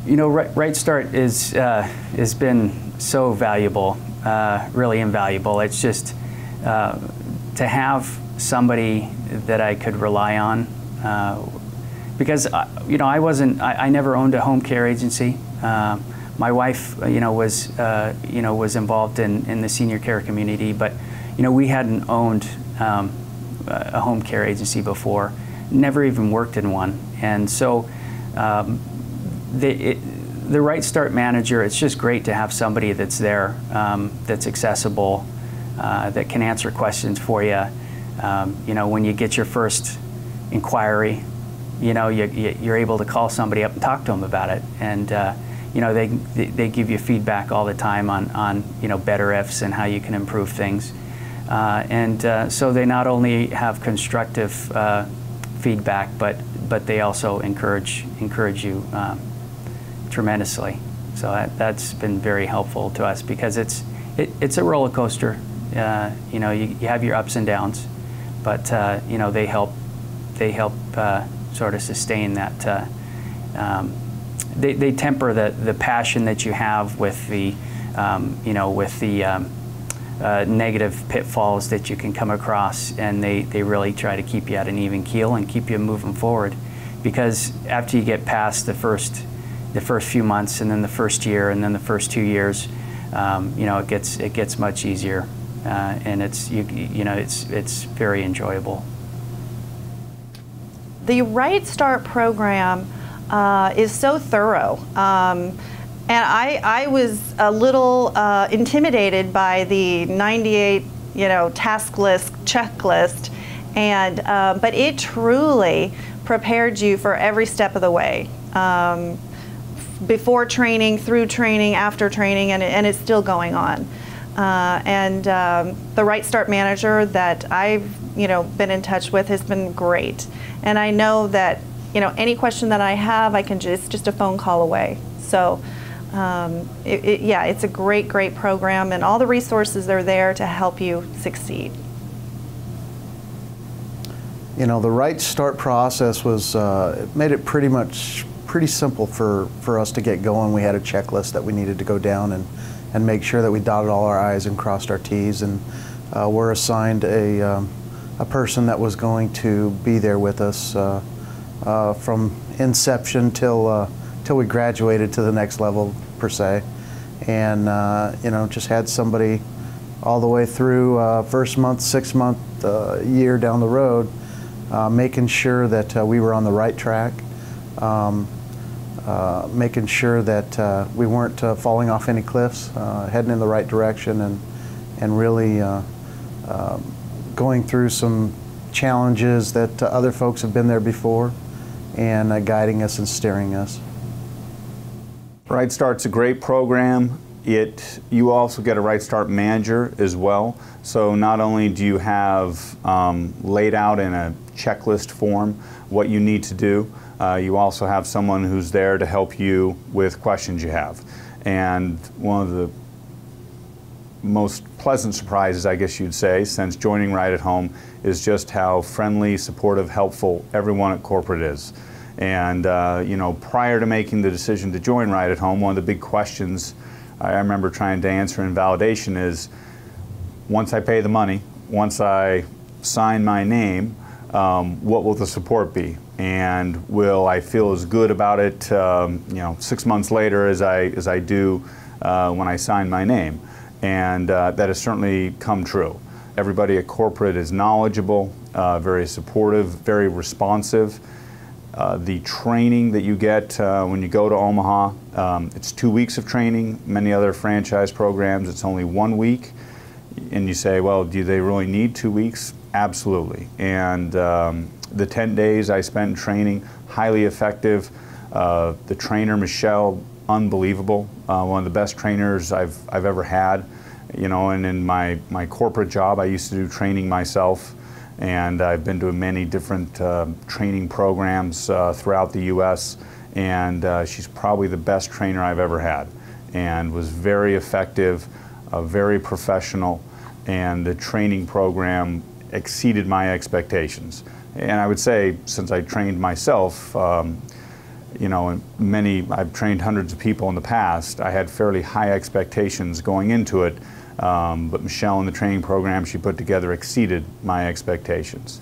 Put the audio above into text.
You know, Right Start has been so valuable, really invaluable. It's just to have somebody that I could rely on, because you know, I never owned a home care agency. My wife, was involved in the senior care community, but you know, we hadn't owned a home care agency before, never even worked in one, and so. The Right Start manager, it's just great to have somebody that's there, that's accessible, that can answer questions for you. You know, when you get your first inquiry, you know, you're able to call somebody up and talk to them about it. And, you know, they give you feedback all the time on you know, better ifs and how you can improve things. So they not only have constructive feedback, but they also encourage you tremendously. So that's been very helpful to us, because it's a roller coaster. You know, you have your ups and downs, but you know, they help sort of sustain that. They temper the passion that you have with the you know, with the negative pitfalls that you can come across, and they really try to keep you at an even keel and keep you moving forward. Because after you get past the first few months, and then the first year, and then the first 2 years, you know, it gets much easier, and you know, it's very enjoyable. The Right Start program is so thorough, and I was a little intimidated by the 98, you know, task list checklist, and but it truly prepared you for every step of the way. Before training, through training, after training, and it's still going on. The Right Start manager that I've, you know, been in touch with has been great. And I know that, you know, any question that I have, I can just a phone call away. So yeah, it's a great program, and all the resources are there to help you succeed. You know, the Right Start process was, it made it pretty simple for us to get going. We had a checklist that we needed to go down and make sure that we dotted all our I's and crossed our T's, and we're assigned a person that was going to be there with us from inception till we graduated to the next level, per se. And you know, just had somebody all the way through first month, 6 month, year down the road, making sure that we were on the right track, making sure that we weren't falling off any cliffs, heading in the right direction, and really going through some challenges that other folks have been there before, and guiding us and steering us. Right Start's a great program. You also get a Right Start manager as well. So not only do you have laid out in a checklist form what you need to do, you also have someone who's there to help you with questions you have. And one of the most pleasant surprises, I guess you'd say, since joining Right at Home is just how friendly, supportive, helpful everyone at corporate is. And you know, prior to making the decision to join Right at Home, one of the big questions I remember trying to answer in validation is, once I pay the money, once I sign my name, what will the support be? And will I feel as good about it, you know, 6 months later as I do when I sign my name? And that has certainly come true. Everybody at corporate is knowledgeable, very supportive, very responsive. The training that you get when you go to Omaha, it's 2 weeks of training. Many other franchise programs, it's only 1 week. And you say, well, do they really need 2 weeks? Absolutely. And the 10 days I spent in training, highly effective. The trainer, Michelle, unbelievable. One of the best trainers I've ever had. You know, and in my corporate job, I used to do training myself. And I've been to many different training programs throughout the U.S. And she's probably the best trainer I've ever had, and was very effective, very professional, and the training program exceeded my expectations. And I would say, since I trained myself, you know, I've trained hundreds of people in the past. I had fairly high expectations going into it, but Michelle and the training program she put together exceeded my expectations.